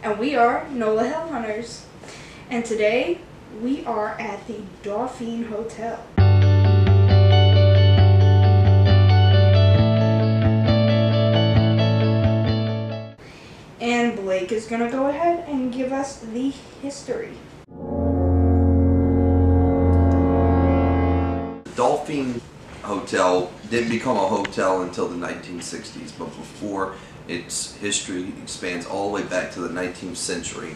And we are NOLA Hell Hunters. And today we are at the Dauphine Hotel. And Blake is going to go ahead and give us the history. The Dauphine Hotel didn't become a hotel until the 1960s, but before its history expands all the way back to the 19th century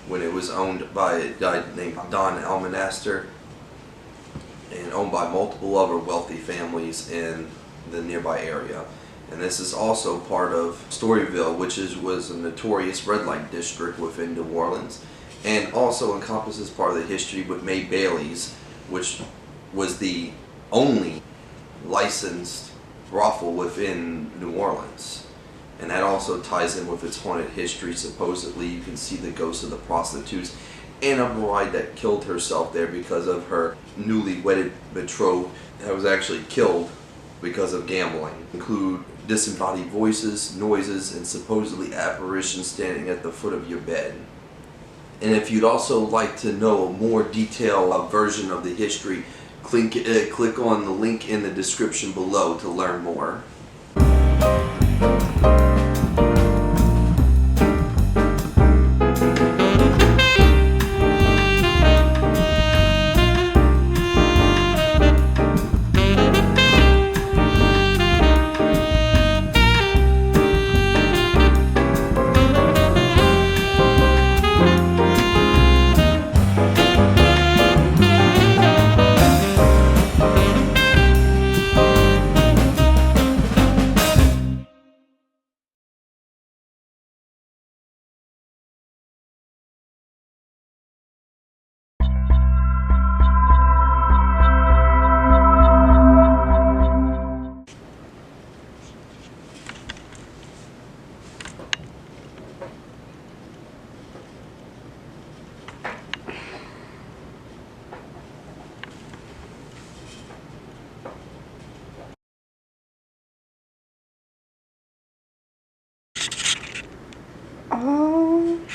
when it was owned by a guy named Don Almonaster and owned by multiple other wealthy families in the nearby area. And this is also part of Storyville, which was a notorious red light district within New Orleans, and also encompasses part of the history with May Bailey's, which was the only licensed brothel within New Orleans. And that also ties in with its haunted history. Supposedly you can see the ghosts of the prostitutes and a bride that killed herself there because of her newly wedded betrothed that was actually killed because of gambling. Include disembodied voices, noises, and supposedly apparitions standing at the foot of your bed. And if you'd also like to know a more detailed version of the history, click on the link in the description below to learn more.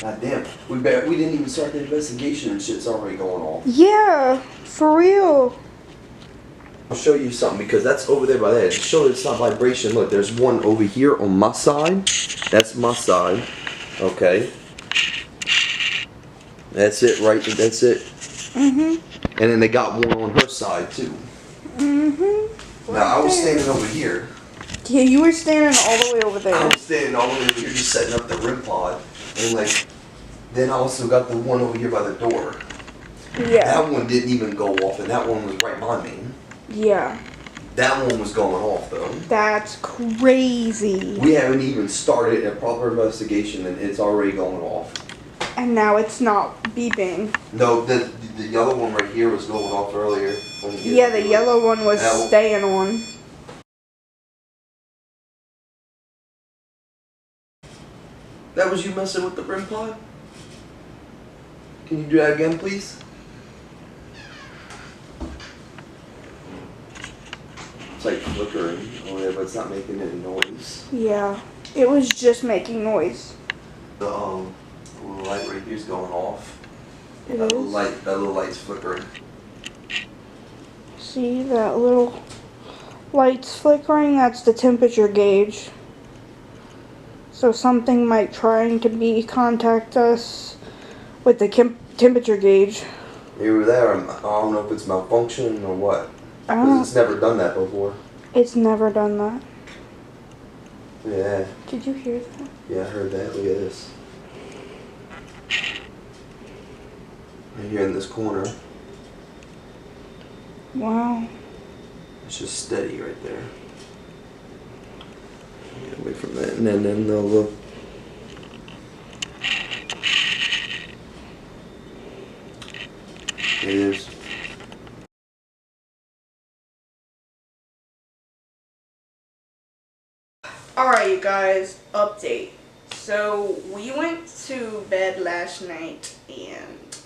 God damn, we didn't even start the investigation and shit's already going off. Yeah, for real. I'll show you something because that's over there by that. Show that it's not vibration. Look, there's one over here on my side. That's my side. Okay. That's it, right? That's it. And then they got one on her side too. Now I was standing over here. Yeah, you were standing all the way over there. I was standing all the way over here just setting up the REM pod. And like, then I also got the one over here by the door. Yeah. That one didn't even go off, and that one was right by me. Yeah. That one was going off though. That's crazy. We haven't even started a proper investigation, and it's already going off. And now it's not beeping. No, the yellow one right here was going off earlier. Yeah, the yellow one was staying on. That was you messing with the REM pod? Can you do that again, please? It's like flickering over there, but it's not making any noise. Yeah, it was just making noise. The little light right here's going off. It that is? Little light's flickering. See that little light's flickering? That's the temperature gauge. So something might trying to contact us with the temperature gauge. Either that or I don't know if it's malfunctioning or what. Because it's never done that before. It's never done that. Yeah. Did you hear that? Yeah, I heard that. Look at this. Right here in this corner. Wow. It's just steady right there. Get away from that, and then they'll look. It is. Alright, you guys, update. So, we went to bed last night and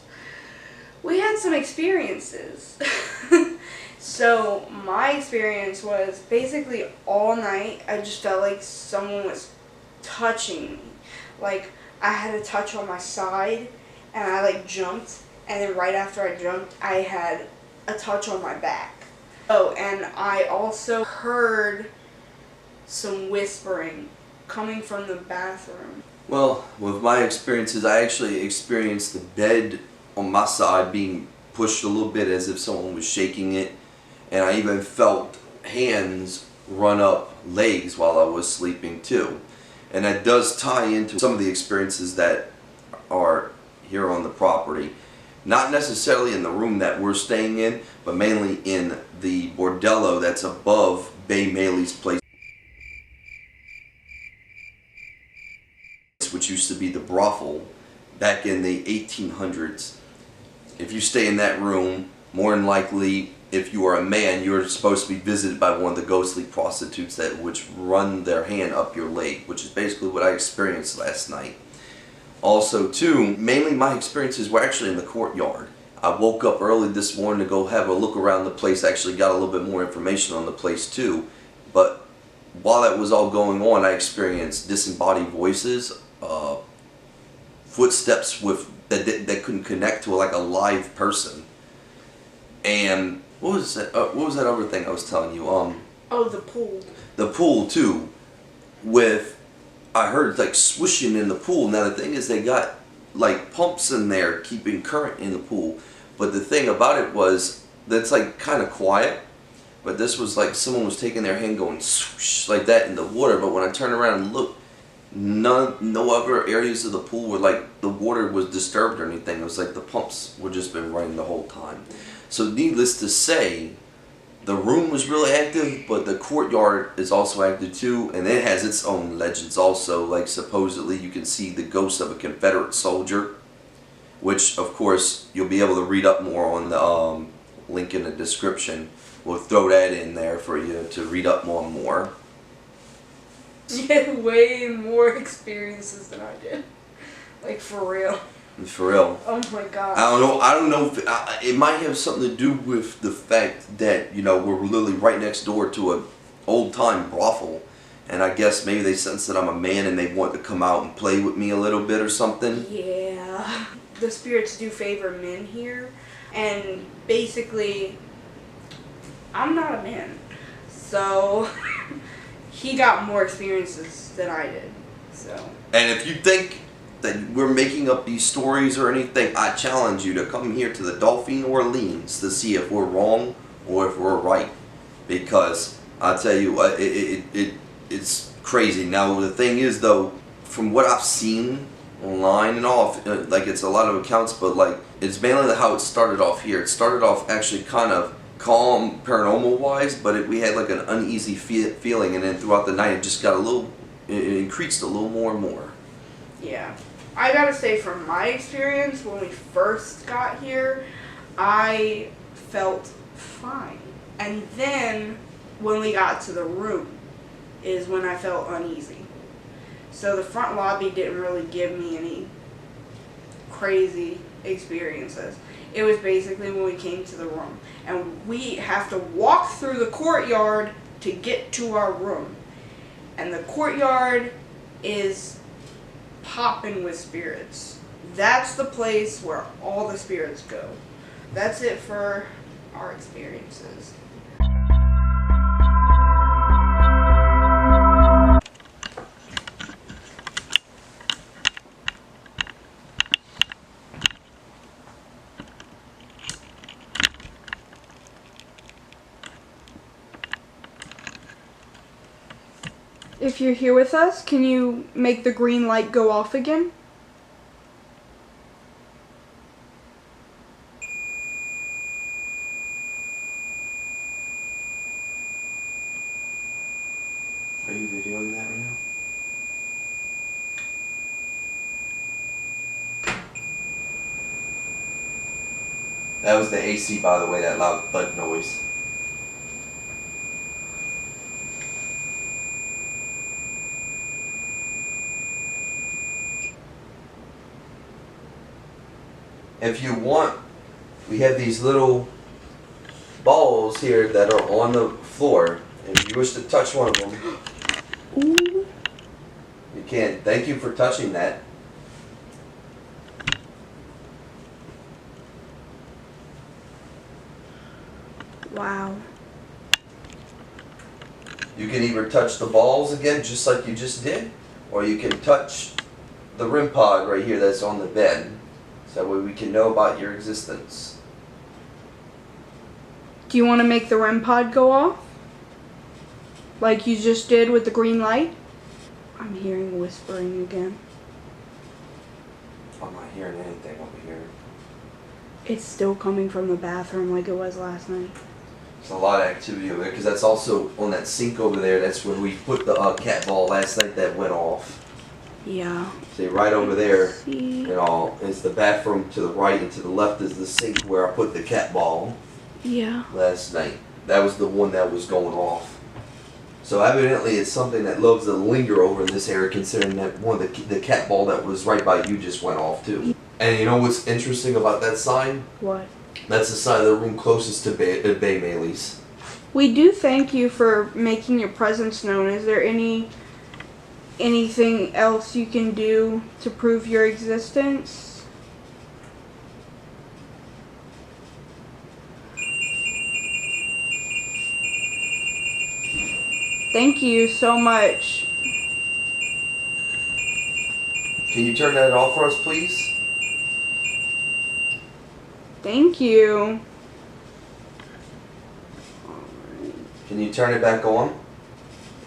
we had some experiences. So my experience was basically all night I just felt like someone was touching me. Like I had a touch on my side, and I like jumped, and then right after I jumped, I had a touch on my back. Oh, and I also heard some whispering coming from the bathroom. Well, with my experiences, I actually experienced the bed on my side being pushed a little bit as if someone was shaking it, and I even felt hands run up legs while I was sleeping too. And that does tie into some of the experiences that are here on the property. Not necessarily in the room that we're staying in, but mainly in the bordello that's above Bay Maley's place, which used to be the brothel back in the 1800s. If you stay in that room, more than likely, if you are a man, you're supposed to be visited by one of the ghostly prostitutes that which run their hand up your leg, which is basically what I experienced last night. Also, too, mainly my experiences were actually in the courtyard. I woke up early this morning to go have a look around the place. I actually got a little bit more information on the place too. But while that was all going on, I experienced disembodied voices, footsteps that couldn't connect to like a live person. And what was that? What was that other thing I was telling you? Oh, the pool. The pool too, I heard like swishing in the pool. Now the thing is, they got like pumps in there keeping current in the pool. But the thing about it was that's like kind of quiet. But this was like someone was taking their hand going swoosh like that in the water. But when I turned around and looked, no other areas of the pool were like the water was disturbed or anything. It was like the pumps were just been running the whole time. So needless to say, the room was really active, but the courtyard is also active too, and it has its own legends also. Like supposedly you can see the ghost of a Confederate soldier, which of course you'll be able to read up more on the link in the description. We'll throw that in there for you to read up on more. You had way more experiences than I did. Like, for real. For real. Oh my god. I don't know if it might have something to do with the fact that, you know, we're literally right next door to an old time brothel, and I guess maybe they sense that I'm a man and they want to come out and play with me a little bit or something. Yeah. The spirits do favor men here, and basically, I'm not a man, so he got more experiences than I did. So. And if you think that we're making up these stories or anything, I challenge you to come here to the Dauphine Orleans to see if we're wrong or if we're right. Because I tell you, it's crazy. Now the thing is though, from what I've seen online and all, like it's a lot of accounts, but like it's mainly how it started off here. It started off actually kind of calm paranormal wise, but we had like an uneasy feeling, and then throughout the night it just got it increased a little more and more. Yeah. I gotta say, from my experience, when we first got here, I felt fine. And then, when we got to the room, is when I felt uneasy. So the front lobby didn't really give me any crazy experiences. It was basically when we came to the room. And we have to walk through the courtyard to get to our room. And the courtyard is popping with spirits. That's the place where all the spirits go. That's it for our experiences. If you're here with us, can you make the green light go off again? Are you videoing that right now? That was the AC, by the way, that loud thud noise. If you want, we have these little balls here that are on the floor. If you wish to touch one of them, Ooh. you can. Thank you for touching that. Wow. You can either touch the balls again, just like you just did, or you can touch the REM pod right here that's on the bed. So that way we can know about your existence. Do you want to make the REM pod go off? Like you just did with the green light? I'm hearing whispering again. I'm not hearing anything over here. It's still coming from the bathroom like it was last night. There's a lot of activity over there, because that's also on that sink over there. That's where we put the cat ball last night that went off. Yeah. See, right over there, See? you know, is the bathroom to the right, and to the left is the sink where I put the cat ball Yeah. last night. That was the one that was going off. So evidently it's something that loves to linger over in this area, considering that one of the cat ball that was right by you just went off too. And you know what's interesting about that sign? What? That's the side of the room closest to Bay Mayleys. We do thank you for making your presence known. Is there anything else you can do to prove your existence? Thank you so much. Can you turn that off for us, please? Thank you. Can you turn it back on?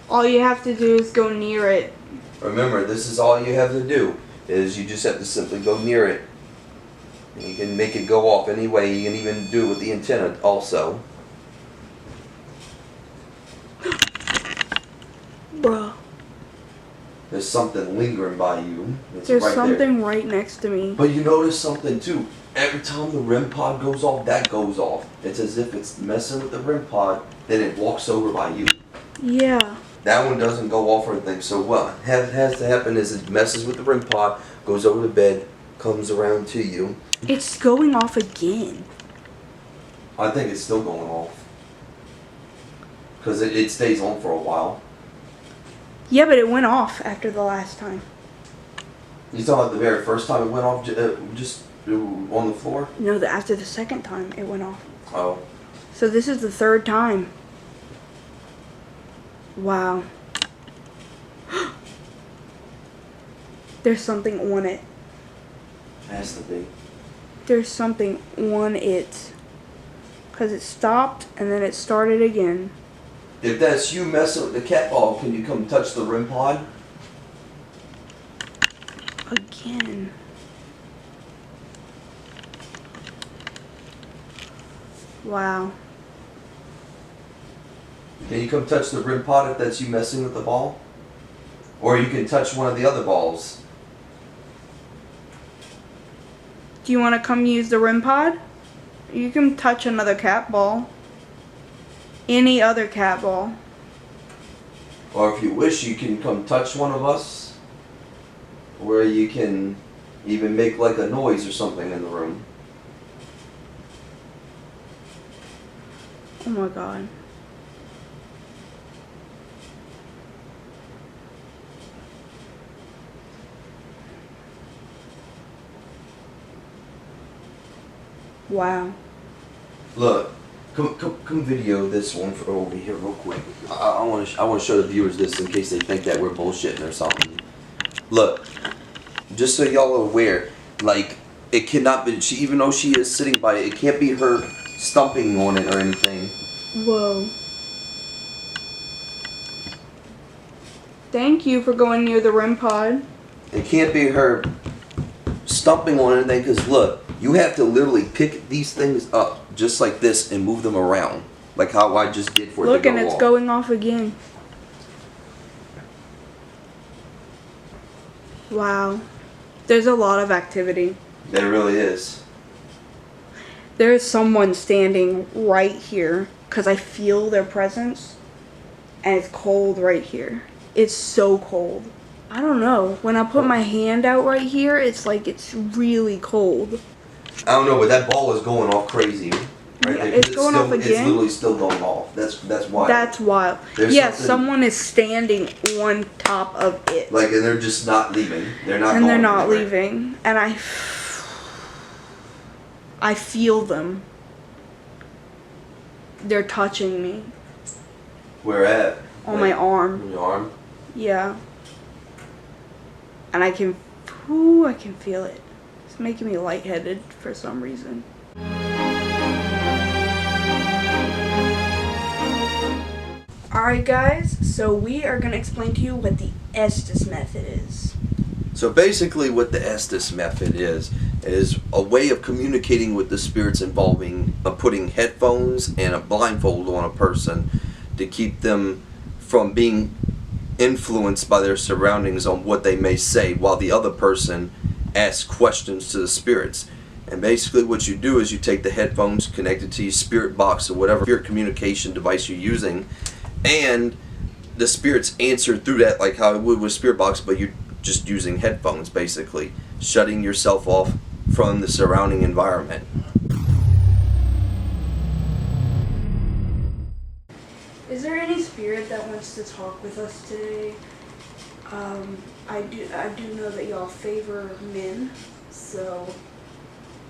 All you have to do is go near it. Remember, this is all you have to do, is you just have to simply go near it. And you can make it go off any way. You can even do it with the antenna also. Bruh. There's something lingering by you. It's There's right something there. right next to me. But you notice something too. Every time the REM pod goes off, that goes off. It's as if it's messing with the REM pod, then it walks over by you. Yeah. That one doesn't go off or anything. So what has to happen is it messes with the REM pod, goes over the bed, comes around to you. It's going off again. I think it's still going off. Because it stays on for a while. Yeah, but it went off after the last time. You talking about the very first time it went off just on the floor? No, after the second time it went off. Oh. So this is the third time. Wow. There's something on it. Has to be. There's something on it. Because it stopped and then it started again. If that's you messing with the cat ball, can you come touch the REM pod? Again. Wow. Can you come touch the REM pod if that's you messing with the ball? Or you can touch one of the other balls. Do you want to come use the REM pod? You can touch another cat ball. Any other cat ball. Or if you wish, you can come touch one of us. Where you can even make like a noise or something in the room. Oh my god. Wow. Look, come video this one for over here real quick. I want to show the viewers this in case they think that we're bullshitting or something. Look, just so y'all are aware, like it cannot be. Even though she is sitting by it, it can't be her stomping on it or anything. Whoa. Thank you for going near the REM pod. It can't be her stomping on anything because look, you have to literally pick these things up just like this and move them around, like how I just did for it Look, to go and it's off. going off again. Wow. There's a lot of activity. There really is. There is someone standing right here because I feel their presence and it's cold right here. It's so cold. I don't know. When I put my hand out right here, it's like it's really cold. I don't know, but that ball is going off crazy. Right? Yeah, it's going off It's again. literally still going off. That's wild. That's wild. There's Yeah, something- someone is standing on top of it. Like, and they're just not leaving. They're not. And they're going not anywhere. leaving. And I feel them. they're touching me Where at? on my arm. On your arm? Yeah. And I can feel it. It's making me lightheaded for some reason. Alright guys, so we are going to explain to you what the Estes method is. So basically what the Estes method is a way of communicating with the spirits involving putting headphones and a blindfold on a person to keep them from being influenced by their surroundings on what they may say while the other person asks questions to the spirits. And basically what you do is you take the headphones connected to your spirit box or whatever spirit communication device you're using, and the spirits answer through that like how it would with spirit box, but you're just using headphones, basically shutting yourself off from the surrounding environment. Is there any spirit that wants to talk with us today? I do know that y'all favor men, so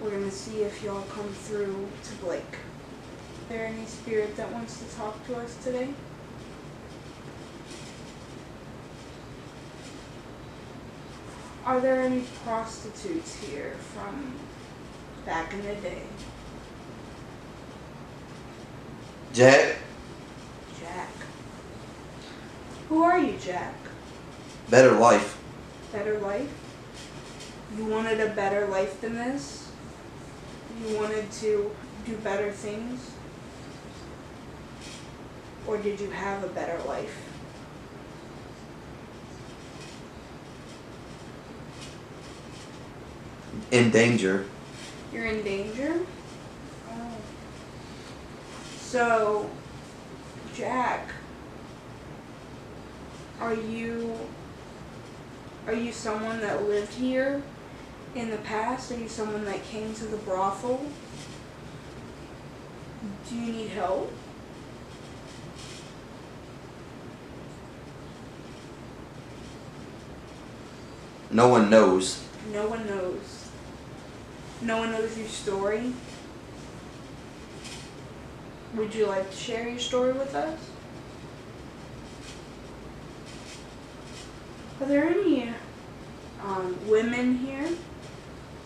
we're gonna see if y'all come through to Blake. Is there any spirit that wants to talk to us today? Are there any prostitutes here from back in the day? Jack? Jack. Who are you, Jack? Better life. Better life? You wanted a better life than this? You wanted to do better things? Or did you have a better life? In danger. You're in danger? Oh. So, Jack, are you someone that lived here in the past? Are you someone that came to the brothel? Do you need help? No one knows. No one knows. No one knows your story. Would you like to share your story with us? Are there any women here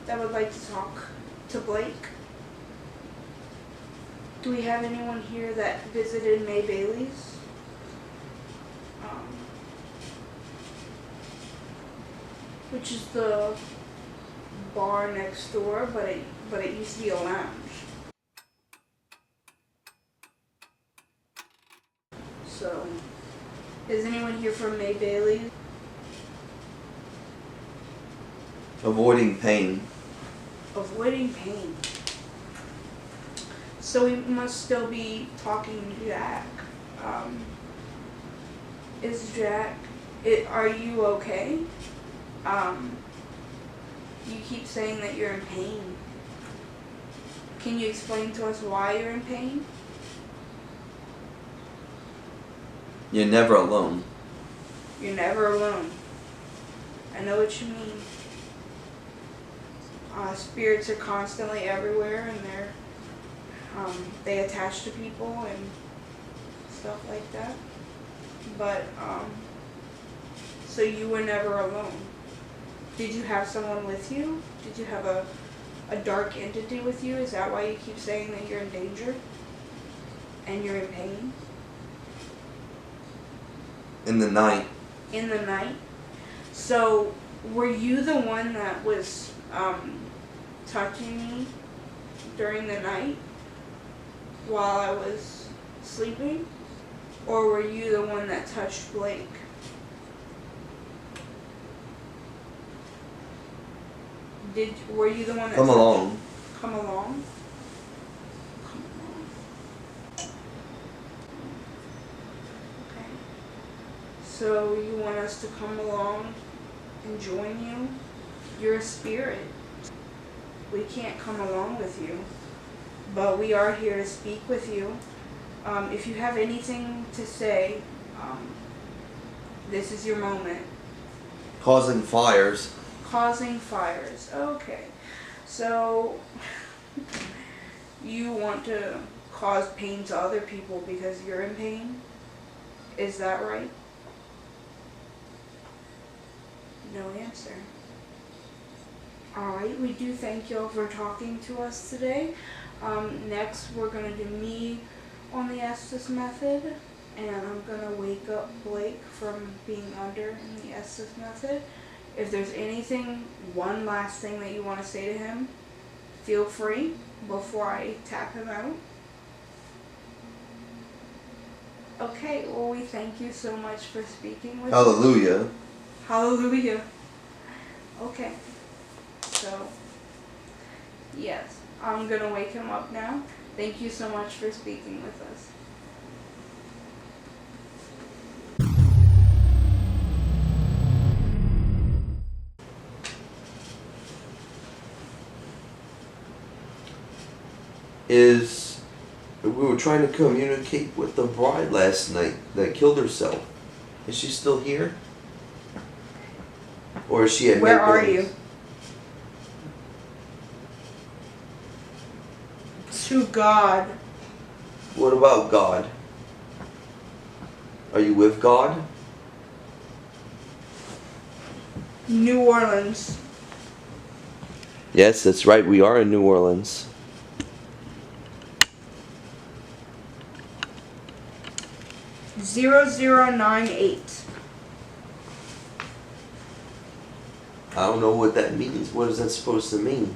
that would like to talk to Blake? Do we have anyone here that visited May Bailey's? Which is the bar next door, but it used to be a lounge. So, is anyone here from May Bailey? Avoiding pain. Avoiding pain. So we must still be talking to Jack. Is Jack? Are you okay? You keep saying that you're in pain. Can you explain to us why you're in pain? You're never alone. You're never alone. I know what you mean. Spirits are constantly everywhere, and they attach to people and stuff like that. But so you were never alone. Did you have someone with you? Did you have a dark entity with you? Is that why you keep saying that you're in danger and you're in pain? In the night. In the night? So were you the one that was touching me during the night while I was sleeping? Or were you the one that touched Blake? Were you the one that Come along. Come along? Okay. So you want us to come along and join you? You're a spirit. We can't come along with you, but we are here to speak with you. If you have anything to say, this is your moment. Causing fires. Causing fires. Okay. So you want to cause pain to other people because you're in pain. Is that right? No answer. Alright, we do thank y'all for talking to us today. Next, we're going to do me on the Estes method. And I'm going to wake up Blake from being under in the Estes method. If there's anything, one last thing that you want to say to him, feel free before I tap him out. Okay, well, we thank you so much for speaking with us. Hallelujah. Hallelujah. Okay. So, yes, I'm going to wake him up now. Thank you so much for speaking with us. We were trying to communicate with the bride last night that killed herself. Is she still here? Or is she at Where are you? To God. What about God? Are you with God? New Orleans. Yes, that's right. We are in New Orleans. .0098. I don't know what that means. What is that supposed to mean?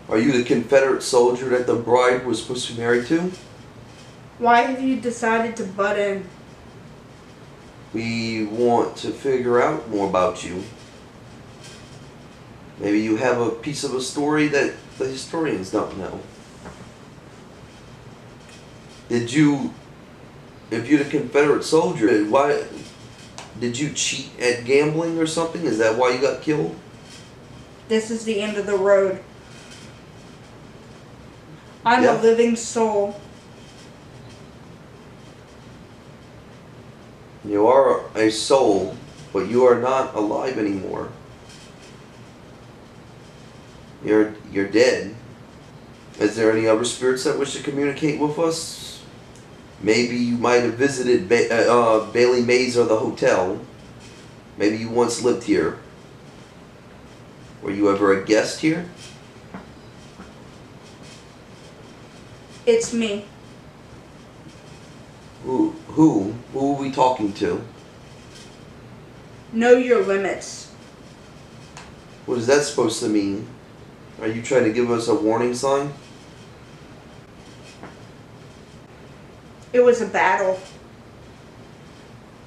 Are you the Confederate soldier that the bride was supposed to be married to? Why have you decided to butt in? We want to figure out more about you. Maybe you have a piece of a story that the historians don't know. If you're the Confederate soldier, why did you cheat at gambling or something? Is that why you got killed? This is the end of the road. I'm Yeah. a living soul. You are a soul, but you are not alive anymore. You're dead. Is there any other spirits that wish to communicate with us? Maybe you might have visited Bailey Mays or the hotel. Maybe you once lived here. Were you ever a guest here? It's me. Who are we talking to? Know your limits. What is that supposed to mean? Are you trying to give us a warning sign? It was a battle.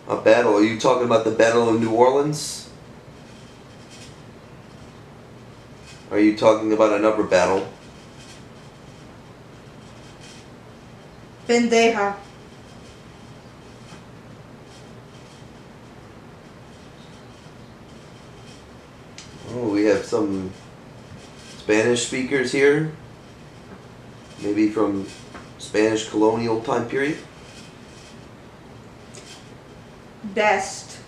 A battle? Are you talking about the Battle of New Orleans? Are you talking about another battle? Bendeja. Oh, we have some Spanish speakers here. Maybe from Spanish colonial time period. Best.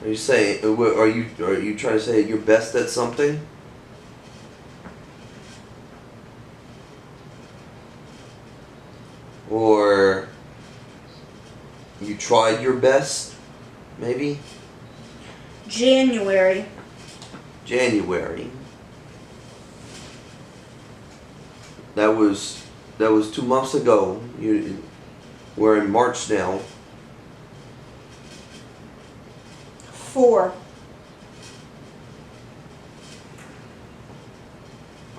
Are you saying? Are you trying to say you're best at something? Or you tried your best, maybe? January. January. That was 2 months ago. We're in March now. 4.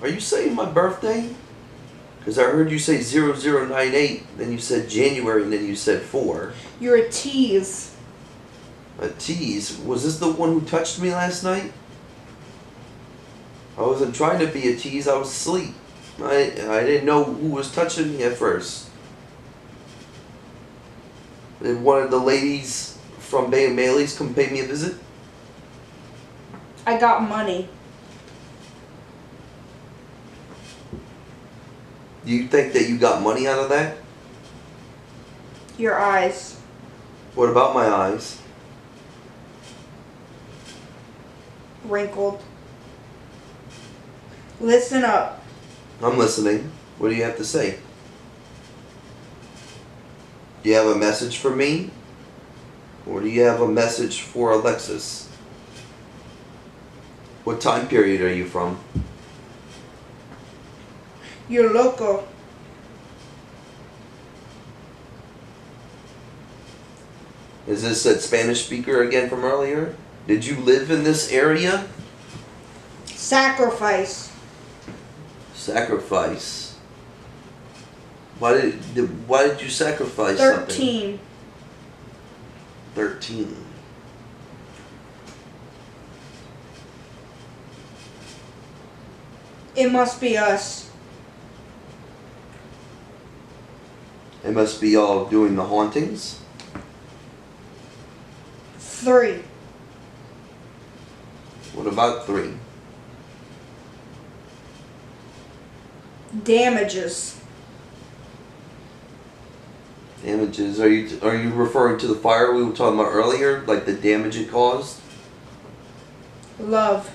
Are you saying my birthday? Because I heard you say 0098, then you said January, and then you said 4. You're a tease. A tease? Was this the one who touched me last night? I wasn't trying to be a tease, I was asleep. I didn't know who was touching me at first. Did one of the ladies from Bay and Bailey's come pay me a visit? I got money. Do you think that you got money out of that? Your eyes. What about my eyes? Wrinkled. Listen up. I'm listening. What do you have to say? Do you have a message for me? Or do you have a message for Alexis? What time period are you from? You're local. Is this that Spanish speaker again from earlier? Did you live in this area? Sacrifice. Sacrifice. Why did you sacrifice something? 13. 13. It must be us. It must be all doing the hauntings. 3. What about 3? Damages. Damages. Are you referring to the fire we were talking about earlier? Like the damage it caused? Love.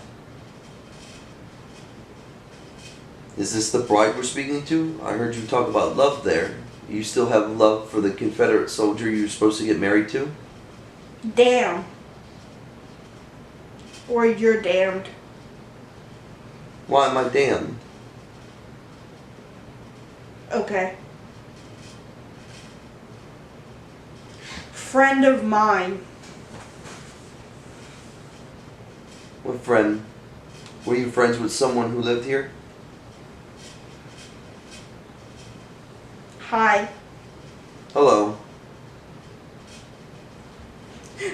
Is this the bride we're speaking to? I heard you talk about love there. You still have love for the Confederate soldier you're supposed to get married to? Damn. Or you're damned. Why am I damned? Okay. Friend of mine. What friend? Were you friends with someone who lived here? Hi. Hello.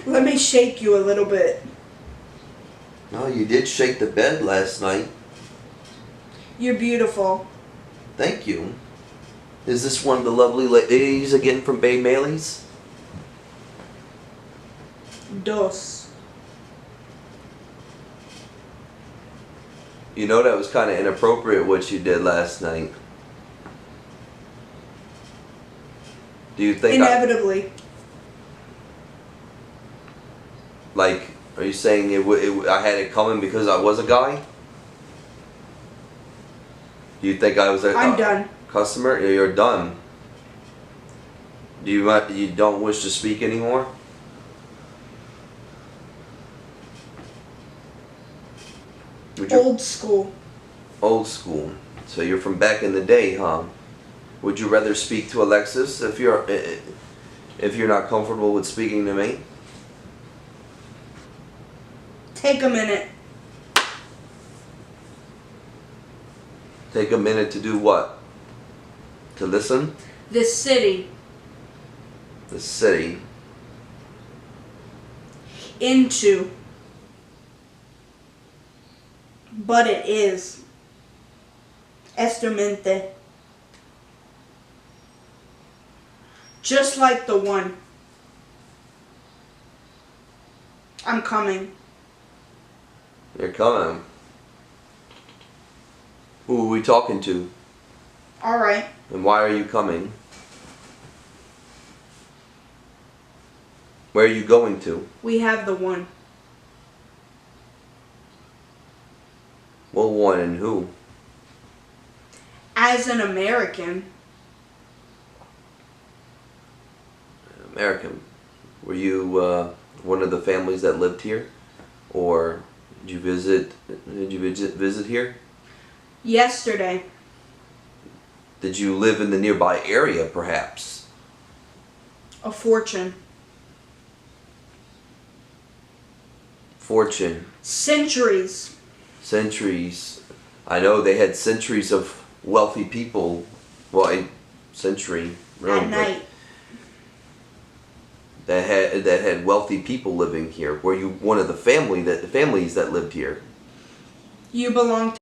Let me shake you a little bit. No, you did shake the bed last night. You're beautiful. Thank you. Is this one of the lovely ladies again from Bay Melee's? Dos. You know that was kind of inappropriate what you did last night. Do you think Inevitably. are you saying I had it coming because I was a guy? Do you think I was I'm done. customer? Yeah, you're done. You don't wish to speak anymore? Old school. Old school. So you're from back in the day, huh? Would you rather speak to Alexis if you're not comfortable with speaking to me? Take a minute. Take a minute to do what? To listen? This city. The city. Into. But it is. Estramente. Just like the one. I'm coming. You're coming. Who are we talking to? Alright. And why are you coming? Where are you going to? We have the one. What one and who? As an American. American. Were you one of the families that lived here? Or did you visit here? Yesterday. Did you live in the nearby area perhaps? A fortune. Fortune. Centuries. Centuries. I know they had centuries of wealthy people. Well, a century really. At night. That had wealthy people living here. Were you one of the families that lived here? You belong to.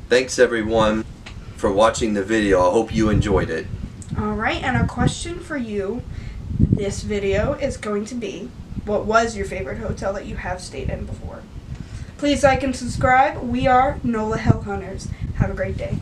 Thanks everyone for watching the video. I hope you enjoyed it. Alright, and our question for you this video is going to be, what was your favorite hotel that you have stayed in before? Please like and subscribe. We are NOLA Hell Hunters. Have a great day.